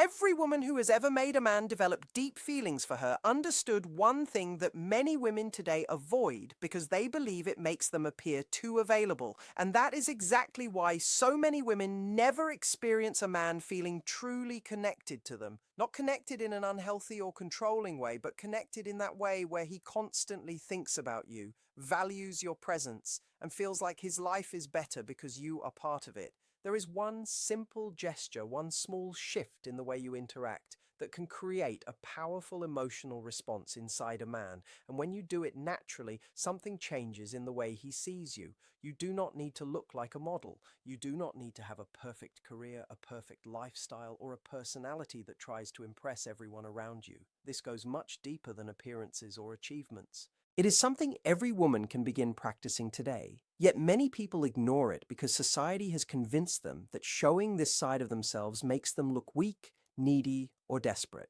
Every woman who has ever made a man develop deep feelings for her understood one thing that many women today avoid because they believe it makes them appear too available. And that is exactly why so many women never experience a man feeling truly connected to them. Not connected in an unhealthy or controlling way, but connected in that way where he constantly thinks about you, values your presence, and feels like his life is better because you are part of it. There is one simple gesture, one small shift in the way you interact that can create a powerful emotional response inside a man. And when you do it naturally, something changes in the way he sees you. You do not need to look like a model. You do not need to have a perfect career, a perfect lifestyle, or a personality that tries to impress everyone around you. This goes much deeper than appearances or achievements. It is something every woman can begin practicing today, yet many people ignore it because society has convinced them that showing this side of themselves makes them look weak, needy, or desperate.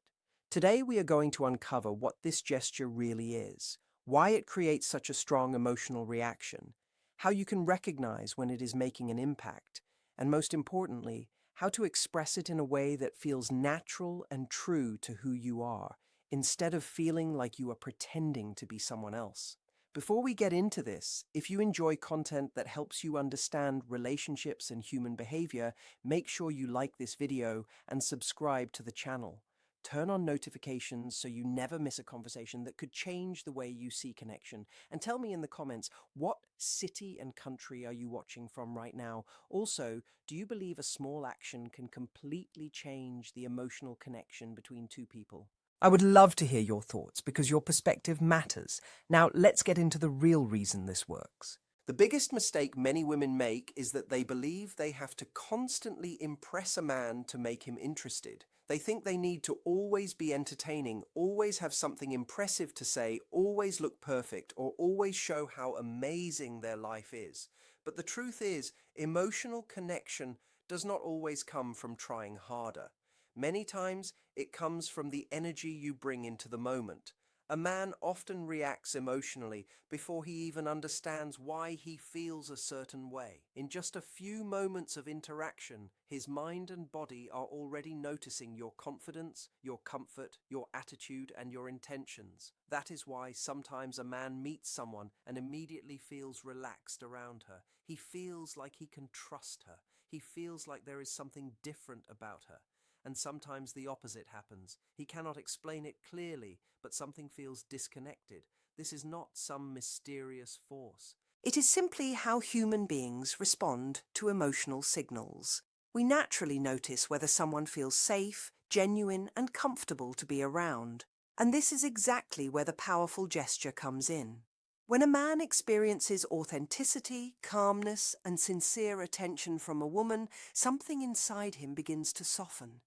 Today we are going to uncover what this gesture really is, why it creates such a strong emotional reaction, how you can recognize when it is making an impact, and most importantly, how to express it in a way that feels natural and true to who you are, instead of feeling like you are pretending to be someone else. Before we get into this, if you enjoy content that helps you understand relationships and human behavior, make sure you like this video and subscribe to the channel. Turn on notifications so you never miss a conversation that could change the way you see connection. And tell me in the comments, what city and country are you watching from right now? Also, do you believe a small action can completely change the emotional connection between two people? I would love to hear your thoughts because your perspective matters. Now, let's get into the real reason this works. The biggest mistake many women make is that they believe they have to constantly impress a man to make him interested. They think they need to always be entertaining, always have something impressive to say, always look perfect, or always show how amazing their life is. But the truth is, emotional connection does not always come from trying harder. Many times, it comes from the energy you bring into the moment. A man often reacts emotionally before he even understands why he feels a certain way. In just a few moments of interaction, his mind and body are already noticing your confidence, your comfort, your attitude, and your intentions. That is why sometimes a man meets someone and immediately feels relaxed around her. He feels like he can trust her. He feels like there is something different about her. And sometimes the opposite happens. He cannot explain it clearly, but something feels disconnected. This is not some mysterious force. It is simply how human beings respond to emotional signals. We naturally notice whether someone feels safe, genuine, and comfortable to be around. And this is exactly where the powerful gesture comes in. When a man experiences authenticity, calmness, and sincere attention from a woman, something inside him begins to soften.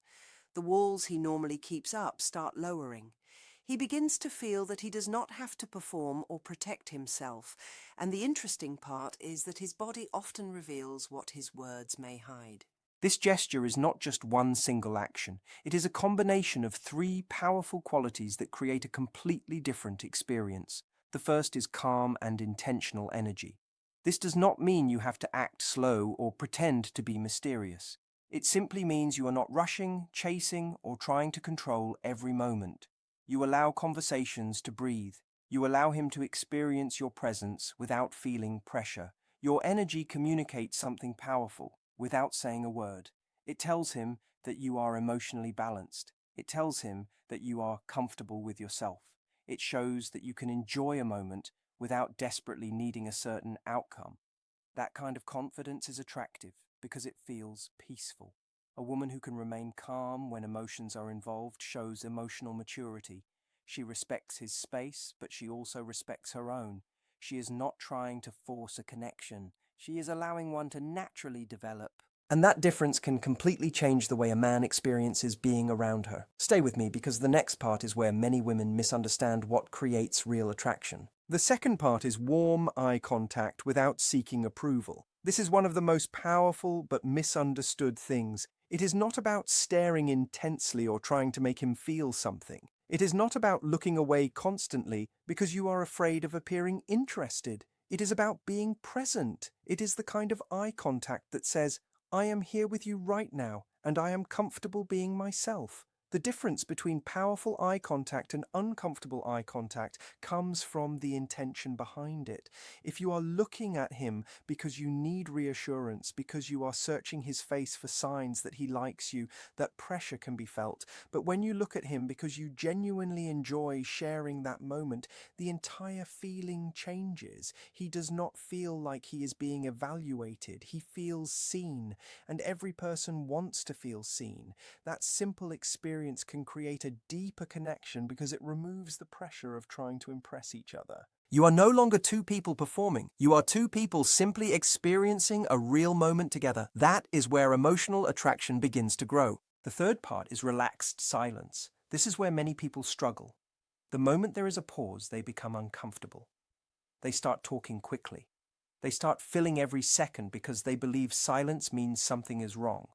The walls he normally keeps up start lowering. He begins to feel that he does not have to perform or protect himself, and the interesting part is that his body often reveals what his words may hide. This gesture is not just one single action. It is a combination of three powerful qualities that create a completely different experience. The first is calm and intentional energy. This does not mean you have to act slow or pretend to be mysterious. It simply means you are not rushing, chasing, or trying to control every moment. You allow conversations to breathe. You allow him to experience your presence without feeling pressure. Your energy communicates something powerful without saying a word. It tells him that you are emotionally balanced. It tells him that you are comfortable with yourself. It shows that you can enjoy a moment without desperately needing a certain outcome. That kind of confidence is attractive because it feels peaceful. A woman who can remain calm when emotions are involved shows emotional maturity. She respects his space, but she also respects her own. She is not trying to force a connection. She is allowing one to naturally develop. And that difference can completely change the way a man experiences being around her. Stay with me because the next part is where many women misunderstand what creates real attraction. The second part is warm eye contact without seeking approval. This is one of the most powerful but misunderstood things. It is not about staring intensely or trying to make him feel something. It is not about looking away constantly because you are afraid of appearing interested. It is about being present. It is the kind of eye contact that says, I am here with you right now, and I am comfortable being myself. The difference between powerful eye contact and uncomfortable eye contact comes from the intention behind it. If you are looking at him because you need reassurance, because you are searching his face for signs that he likes you, that pressure can be felt. But when you look at him because you genuinely enjoy sharing that moment, the entire feeling changes. He does not feel like he is being evaluated. He feels seen, and every person wants to feel seen. That simple experience can create a deeper connection because it removes the pressure of trying to impress each other. You are no longer two people performing. You are two people simply experiencing a real moment together. That is where emotional attraction begins to grow. The third part is relaxed silence. This is where many people struggle. The moment there is a pause, they become uncomfortable. They start talking quickly. They start filling every second because they believe silence means something is wrong.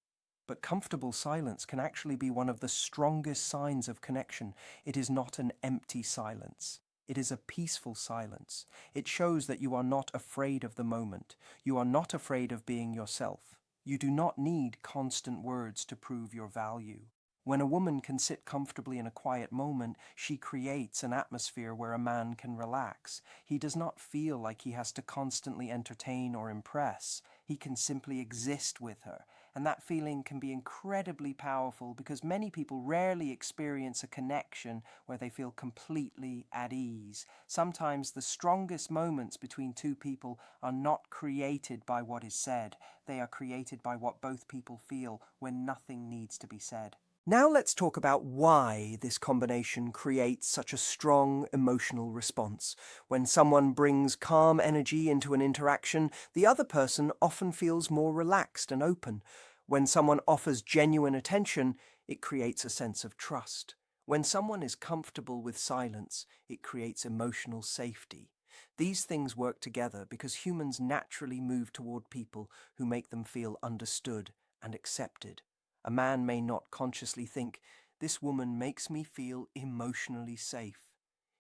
But comfortable silence can actually be one of the strongest signs of connection. It is not an empty silence. It is a peaceful silence. It shows that you are not afraid of the moment. You are not afraid of being yourself. You do not need constant words to prove your value. When a woman can sit comfortably in a quiet moment, she creates an atmosphere where a man can relax. He does not feel like he has to constantly entertain or impress. He can simply exist with her. And that feeling can be incredibly powerful because many people rarely experience a connection where they feel completely at ease. Sometimes the strongest moments between two people are not created by what is said. They are created by what both people feel when nothing needs to be said. Now let's talk about why this combination creates such a strong emotional response. When someone brings calm energy into an interaction, the other person often feels more relaxed and open. When someone offers genuine attention, it creates a sense of trust. When someone is comfortable with silence, it creates emotional safety. These things work together because humans naturally move toward people who make them feel understood and accepted. A man may not consciously think, "This woman makes me feel emotionally safe."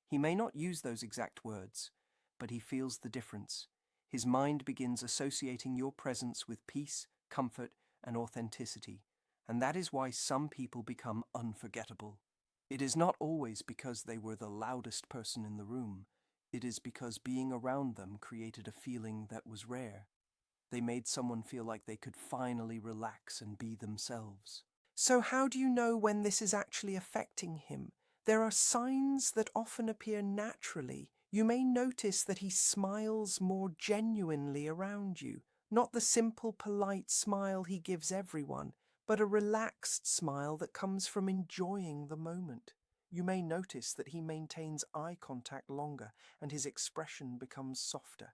He may not use those exact words, but he feels the difference. His mind begins associating your presence with peace, comfort, and authenticity, and that is why some people become unforgettable. It is not always because they were the loudest person in the room. It is because being around them created a feeling that was rare. They made someone feel like they could finally relax and be themselves. So how do you know when this is actually affecting him? There are signs that often appear naturally. You may notice that he smiles more genuinely around you, not the simple, polite smile he gives everyone, but a relaxed smile that comes from enjoying the moment. You may notice that he maintains eye contact longer and his expression becomes softer.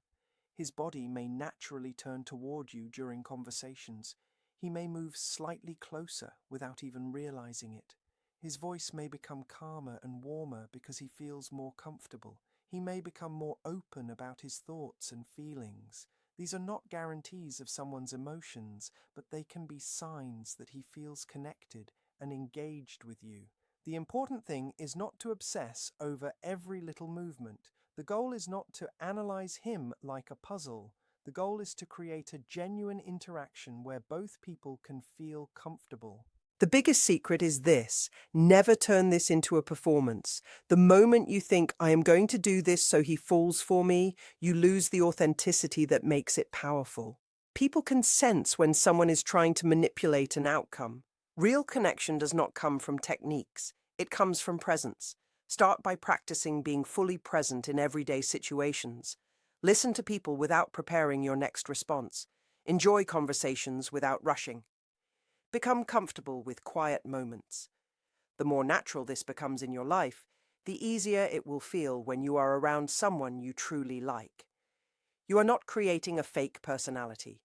His body may naturally turn toward you during conversations. He may move slightly closer without even realizing it. His voice may become calmer and warmer because he feels more comfortable. He may become more open about his thoughts and feelings. These are not guarantees of someone's emotions, but they can be signs that he feels connected and engaged with you. The important thing is not to obsess over every little movement. The goal is not to analyze him like a puzzle. The goal is to create a genuine interaction where both people can feel comfortable. The biggest secret is this: never turn this into a performance. The moment you think, "I am going to do this so he falls for me," you lose the authenticity that makes it powerful. People can sense when someone is trying to manipulate an outcome. Real connection does not come from techniques. It comes from presence. Start by practicing being fully present in everyday situations. Listen to people without preparing your next response. Enjoy conversations without rushing. Become comfortable with quiet moments. The more natural this becomes in your life, the easier it will feel when you are around someone you truly like. You are not creating a fake personality.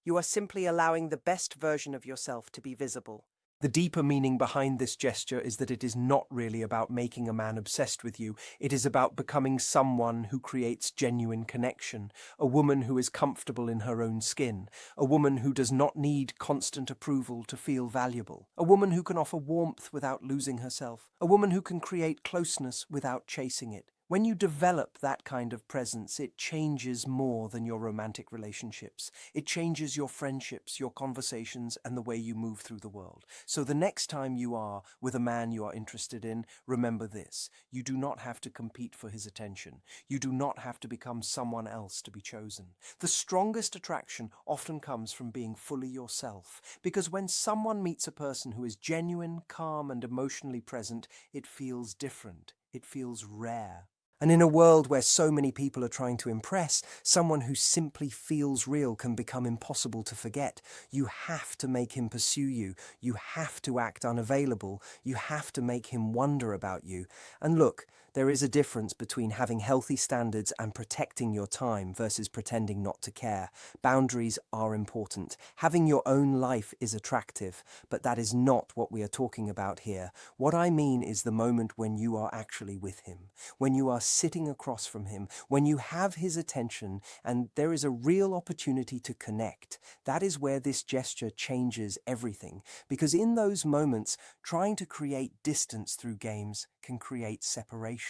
You are simply allowing the best version of yourself to be visible. The deeper meaning behind this gesture is that it is not really about making a man obsessed with you. It is about becoming someone who creates genuine connection, a woman who is comfortable in her own skin, a woman who does not need constant approval to feel valuable, a woman who can offer warmth without losing herself, a woman who can create closeness without chasing it. When you develop that kind of presence, it changes more than your romantic relationships. It changes your friendships, your conversations, and the way you move through the world. So the next time you are with a man you are interested in, remember this. You do not have to compete for his attention. You do not have to become someone else to be chosen. The strongest attraction often comes from being fully yourself. Because when someone meets a person who is genuine, calm, and emotionally present, it feels different. It feels rare. And in a world where so many people are trying to impress, someone who simply feels real can become impossible to forget. You have to make him pursue you. You have to act unavailable. You have to make him wonder about you. And look, there is a difference between having healthy standards and protecting your time versus pretending not to care. Boundaries are important. Having your own life is attractive, but that is not what we are talking about here. What I mean is the moment when you are actually with him, when you are sitting across from him, when you have his attention and there is a real opportunity to connect. That is where this gesture changes everything, because in those moments, trying to create distance through games can create separation.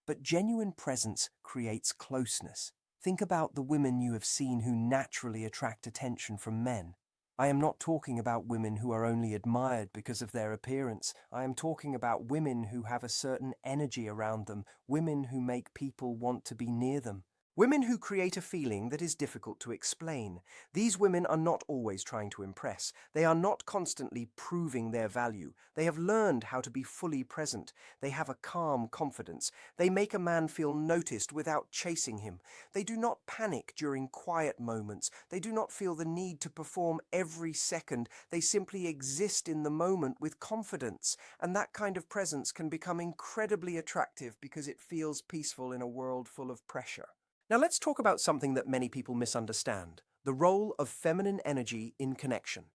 But genuine presence creates closeness. Think about the women you have seen who naturally attract attention from men. I am not talking about women who are only admired because of their appearance. I am talking about women who have a certain energy around them, women who make people want to be near them. Women who create a feeling that is difficult to explain. These women are not always trying to impress. They are not constantly proving their value. They have learned how to be fully present. They have a calm confidence. They make a man feel noticed without chasing him. They do not panic during quiet moments. They do not feel the need to perform every second. They simply exist in the moment with confidence. And that kind of presence can become incredibly attractive because it feels peaceful in a world full of pressure. Now let's talk about something that many people misunderstand, the role of feminine energy in connection.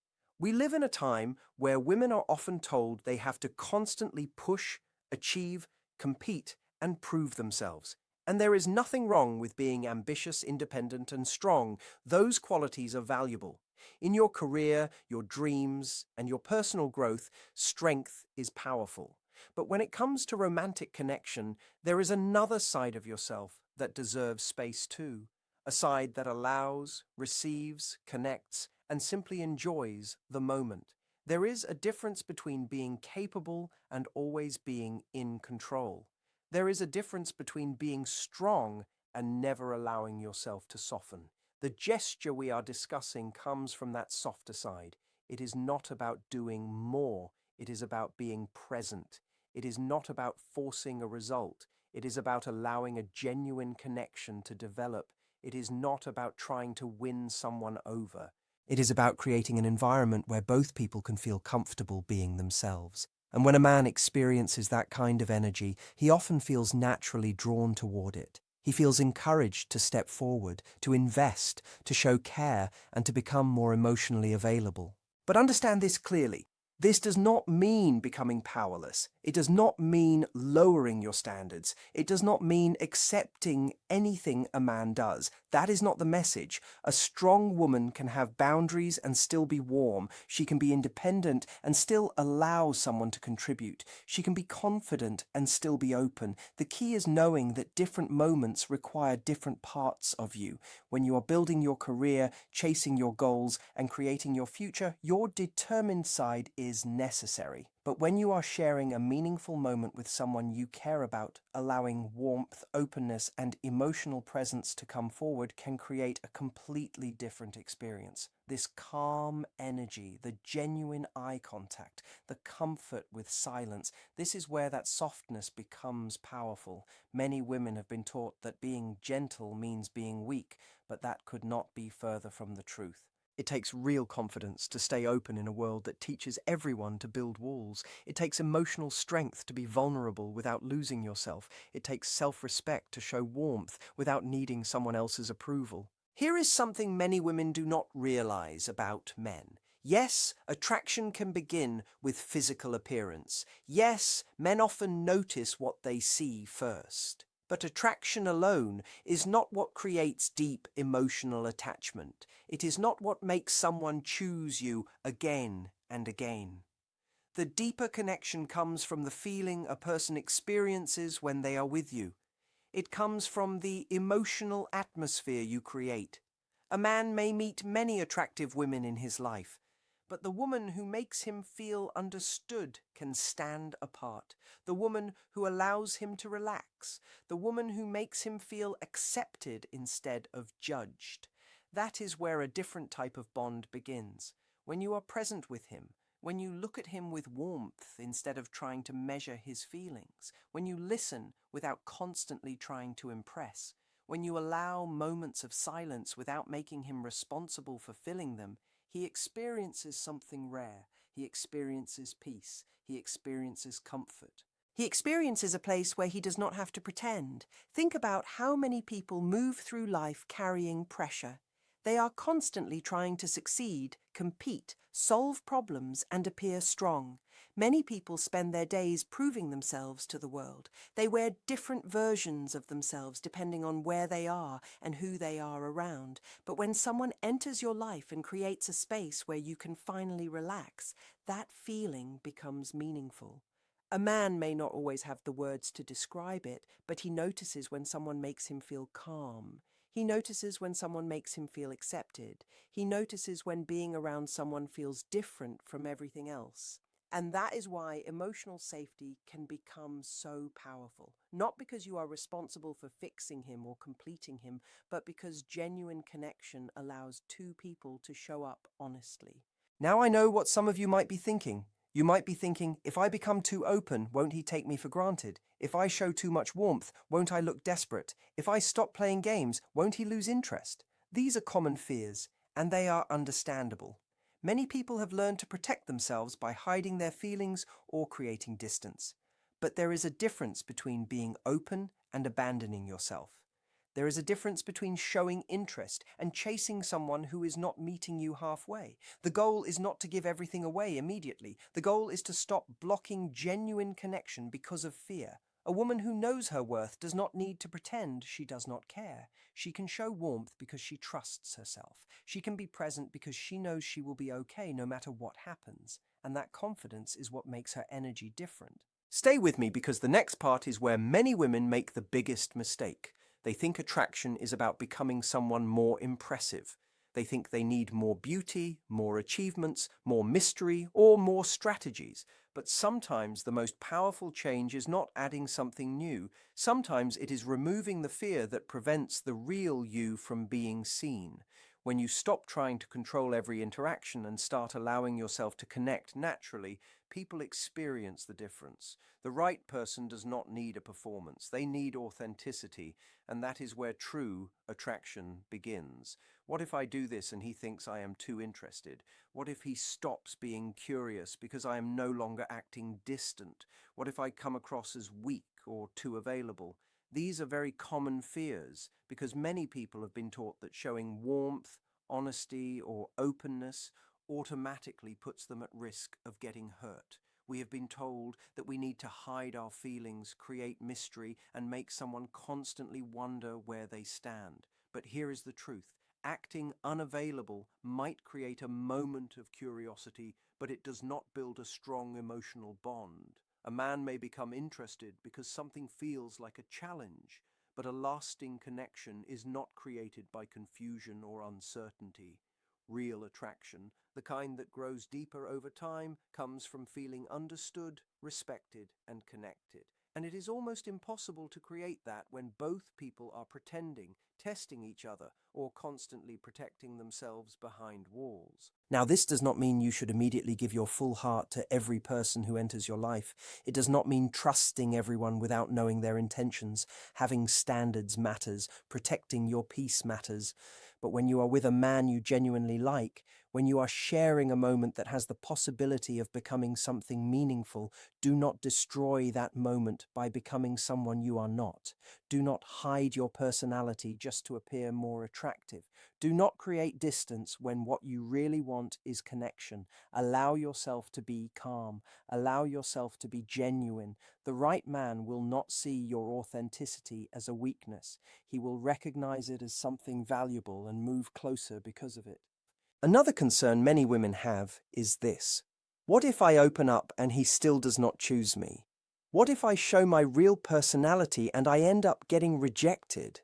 We live in a time where women are often told they have to constantly push, achieve, compete, and prove themselves. And there is nothing wrong with being ambitious, independent, and strong. Those qualities are valuable. In your career, your dreams, and your personal growth, strength is powerful. But when it comes to romantic connection, there is another side of yourself that deserves space too. A side that allows, receives, connects, and simply enjoys the moment. There is a difference between being capable and always being in control. There is a difference between being strong and never allowing yourself to soften. The gesture we are discussing comes from that softer side. It is not about doing more, it is about being present. It is not about forcing a result. It is about allowing a genuine connection to develop. It is not about trying to win someone over. It is about creating an environment where both people can feel comfortable being themselves. And when a man experiences that kind of energy, he often feels naturally drawn toward it. He feels encouraged to step forward, to invest, to show care, and to become more emotionally available. But understand this clearly. This does not mean becoming powerless. It does not mean lowering your standards. It does not mean accepting anything a man does. That is not the message. A strong woman can have boundaries and still be warm. She can be independent and still allow someone to contribute. She can be confident and still be open. The key is knowing that different moments require different parts of you. When you are building your career, chasing your goals, and creating your future, your determined side is necessary. But when you are sharing a meaningful moment with someone you care about, allowing warmth, openness, and emotional presence to come forward can create a completely different experience. This calm energy, the genuine eye contact, the comfort with silence, this is where that softness becomes powerful. Many women have been taught that being gentle means being weak, but that could not be further from the truth. It takes real confidence to stay open in a world that teaches everyone to build walls. It takes emotional strength to be vulnerable without losing yourself. It takes self-respect to show warmth without needing someone else's approval. Here is something many women do not realize about men. Yes, attraction can begin with physical appearance. Yes, men often notice what they see first. But attraction alone is not what creates deep emotional attachment. It is not what makes someone choose you again and again. The deeper connection comes from the feeling a person experiences when they are with you. It comes from the emotional atmosphere you create. A man may meet many attractive women in his life, but the woman who makes him feel understood can stand apart. The woman who allows him to relax. The woman who makes him feel accepted instead of judged. That is where a different type of bond begins. When you are present with him, when you look at him with warmth instead of trying to measure his feelings, when you listen without constantly trying to impress, when you allow moments of silence without making him responsible for filling them, he experiences something rare. He experiences peace. He experiences comfort. He experiences a place where he does not have to pretend. Think about how many people move through life carrying pressure. They are constantly trying to succeed, compete, solve problems, and appear strong. Many people spend their days proving themselves to the world. They wear different versions of themselves depending on where they are and who they are around. But when someone enters your life and creates a space where you can finally relax, that feeling becomes meaningful. A man may not always have the words to describe it, but he notices when someone makes him feel calm. He notices when someone makes him feel accepted. He notices when being around someone feels different from everything else. And that is why emotional safety can become so powerful. Not because you are responsible for fixing him or completing him, but because genuine connection allows two people to show up honestly. Now I know what some of you might be thinking. You might be thinking, if I become too open, won't he take me for granted? If I show too much warmth, won't I look desperate? If I stop playing games, won't he lose interest? These are common fears, and they are understandable. Many people have learned to protect themselves by hiding their feelings or creating distance. But there is a difference between being open and abandoning yourself. There is a difference between showing interest and chasing someone who is not meeting you halfway. The goal is not to give everything away immediately. The goal is to stop blocking genuine connection because of fear. A woman who knows her worth does not need to pretend she does not care. She can show warmth because she trusts herself. She can be present because she knows she will be okay no matter what happens. And that confidence is what makes her energy different. Stay with me because the next part is where many women make the biggest mistake. They think attraction is about becoming someone more impressive. They think they need more beauty, more achievements, more mystery, or more strategies. But sometimes the most powerful change is not adding something new. Sometimes it is removing the fear that prevents the real you from being seen. When you stop trying to control every interaction and start allowing yourself to connect naturally, people experience the difference. The right person does not need a performance. They need authenticity, and that is where true attraction begins. What if I do this and he thinks I am too interested? What if he stops being curious because I am no longer acting distant? What if I come across as weak or too available? These are very common fears because many people have been taught that showing warmth, honesty, or openness automatically puts them at risk of getting hurt. We have been told that we need to hide our feelings, create mystery, and make someone constantly wonder where they stand. But here is the truth. Acting unavailable might create a moment of curiosity, but it does not build a strong emotional bond. A man may become interested because something feels like a challenge, but a lasting connection is not created by confusion or uncertainty. Real attraction, the kind that grows deeper over time, comes from feeling understood, respected, and connected. And it is almost impossible to create that when both people are pretending, testing each other, or constantly protecting themselves behind walls. Now, this does not mean you should immediately give your full heart to every person who enters your life. It does not mean trusting everyone without knowing their intentions. Having standards matters. Protecting your peace matters. But when you are with a man you genuinely like, when you are sharing a moment that has the possibility of becoming something meaningful, do not destroy that moment by becoming someone you are not. Do not hide your personality just to appear more attractive. Do not create distance when what you really want is connection. Allow yourself to be calm. Allow yourself to be genuine. The right man will not see your authenticity as a weakness. He will recognize it as something valuable and move closer because of it. Another concern many women have is this. What if I open up and he still does not choose me? What if I show my real personality and I end up getting rejected?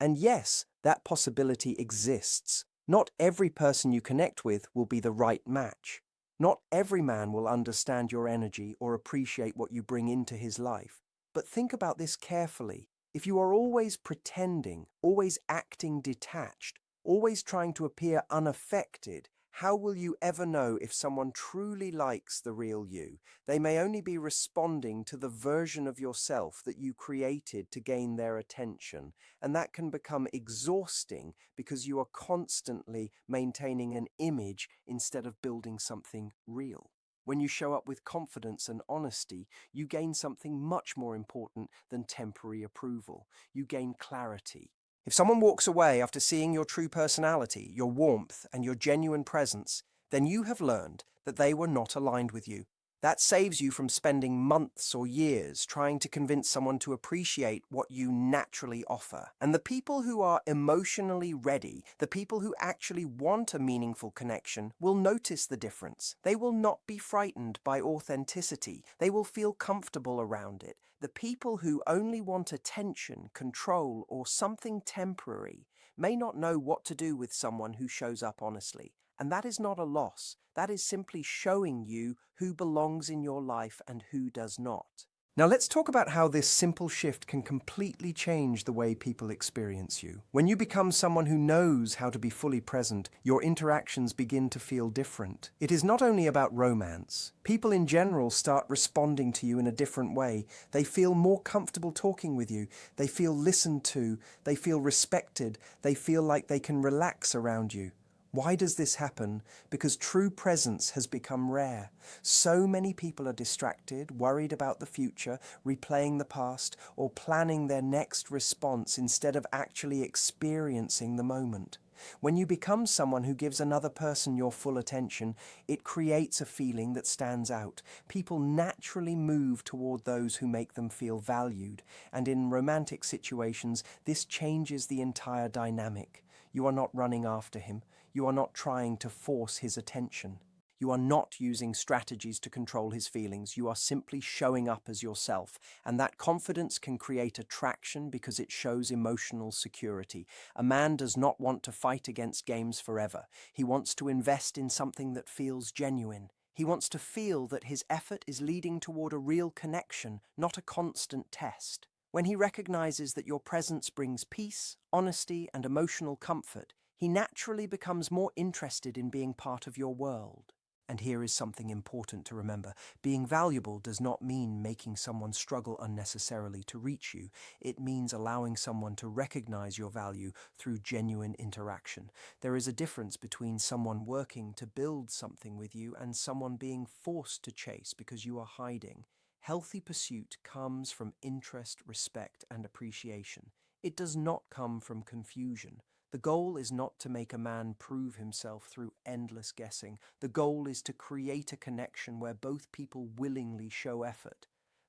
And yes, that possibility exists. Not every person you connect with will be the right match. Not every man will understand your energy or appreciate what you bring into his life. But think about this carefully. If you are always pretending, always acting detached, always trying to appear unaffected, how will you ever know if someone truly likes the real you? They may only be responding to the version of yourself that you created to gain their attention, and that can become exhausting because you are constantly maintaining an image instead of building something real. When you show up with confidence and honesty, you gain something much more important than temporary approval. You gain clarity. If someone walks away after seeing your true personality, your warmth, and your genuine presence, then you have learned that they were not aligned with you. That saves you from spending months or years trying to convince someone to appreciate what you naturally offer. And the people who are emotionally ready, the people who actually want a meaningful connection, will notice the difference. They will not be frightened by authenticity. They will feel comfortable around it. The people who only want attention, control, or something temporary may not know what to do with someone who shows up honestly. And that is not a loss. That is simply showing you who belongs in your life and who does not. Now let's talk about how this simple shift can completely change the way people experience you. When you become someone who knows how to be fully present, your interactions begin to feel different. It is not only about romance. People in general start responding to you in a different way. They feel more comfortable talking with you. They feel listened to. They feel respected. They feel like they can relax around you. Why does this happen? Because true presence has become rare. So many people are distracted, worried about the future, replaying the past, or planning their next response instead of actually experiencing the moment. When you become someone who gives another person your full attention, it creates a feeling that stands out. People naturally move toward those who make them feel valued, and in romantic situations, this changes the entire dynamic. You are not running after him. You are not trying to force his attention. You are not using strategies to control his feelings. You are simply showing up as yourself. And that confidence can create attraction because it shows emotional security. A man does not want to fight against games forever. He wants to invest in something that feels genuine. He wants to feel that his effort is leading toward a real connection, not a constant test. When he recognizes that your presence brings peace, honesty, and emotional comfort, he naturally becomes more interested in being part of your world. And here is something important to remember. Being valuable does not mean making someone struggle unnecessarily to reach you. It means allowing someone to recognize your value through genuine interaction. There is a difference between someone working to build something with you and someone being forced to chase because you are hiding. Healthy pursuit comes from interest, respect, and appreciation. It does not come from confusion. The goal is not to make a man prove himself through endless guessing. The goal is to create a connection where both people willingly show effort.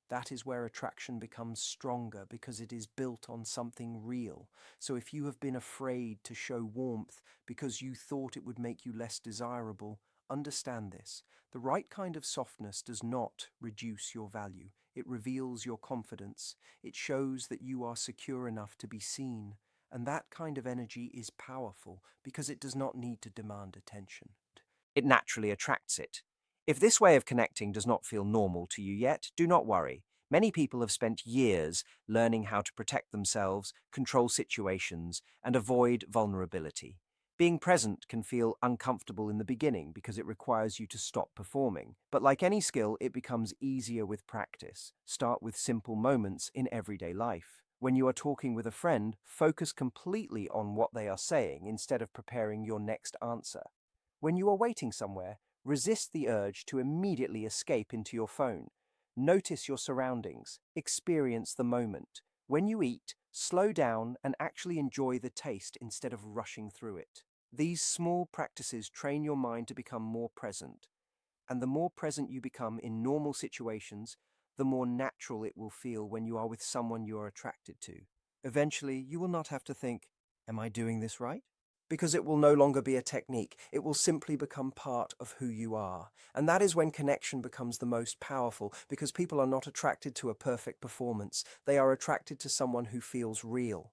That is where attraction becomes stronger because it is built on something real. So if you have been afraid to show warmth because you thought it would make you less desirable, understand this. The right kind of softness does not reduce your value. It reveals your confidence. It shows that you are secure enough to be seen. And that kind of energy is powerful because it does not need to demand attention. It naturally attracts it. If this way of connecting does not feel normal to you yet, do not worry. Many people have spent years learning how to protect themselves, control situations, and avoid vulnerability. Being present can feel uncomfortable in the beginning because it requires you to stop performing. But like any skill, it becomes easier with practice. Start with simple moments in everyday life. When you are talking with a friend, focus completely on what they are saying instead of preparing your next answer. When you are waiting somewhere, resist the urge to immediately escape into your phone. Notice your surroundings, experience the moment. When you eat, slow down and actually enjoy the taste instead of rushing through it. These small practices train your mind to become more present. And the more present you become in normal situations, the more natural it will feel when you are with someone you are attracted to. Eventually, you will not have to think, am I doing this right? because it will no longer be a technique. It will simply become part of who you are. And that is when connection becomes the most powerful, because people are not attracted to a perfect performance. They are attracted to someone who feels real.